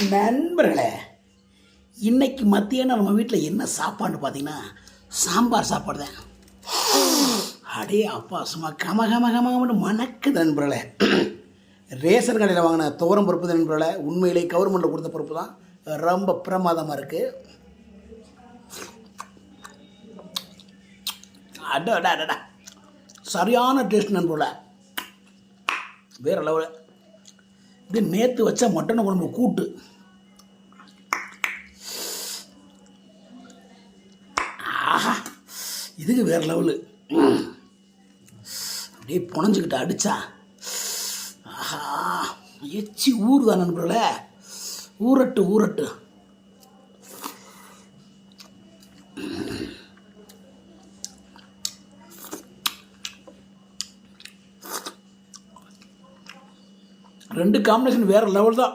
நண்பர்களே, இன்னைக்கு மத்தியானம் நம்ம வீட்டில் என்ன சாப்பாடுன்னு பார்த்தீங்கன்னா சாம்பார் சாப்பாடு தான். அடே அப்பா சும்மா கம கம கமன்னு மணக்குது நண்பர்களே. ரேஷன் கடையில் வாங்கின துவரம் பருப்பு தான் நண்பர்களே. உண்மையிலே கவர்மெண்ட்டில் கொடுத்த பருப்பு தான், ரொம்ப பிரமாதமாக இருக்குது. அடடா சரியான டேஸ்ட் நண்பர்களே, வேறு லெவலில். இது நேற்று வச்ச மட்டன் குழம்பு கூட்டு, ஆஹா இதுக்கு வேறு லெவலு. அப்படியே புனஞ்சிக்கிட்டு அடித்தா ஆஹா எச்சி ஊறுதான் நண்பர்களே. ஊரட்டு ஊரட்டு. ரெண்டு காம்பினேஷன் வேறு லெவல் தான்.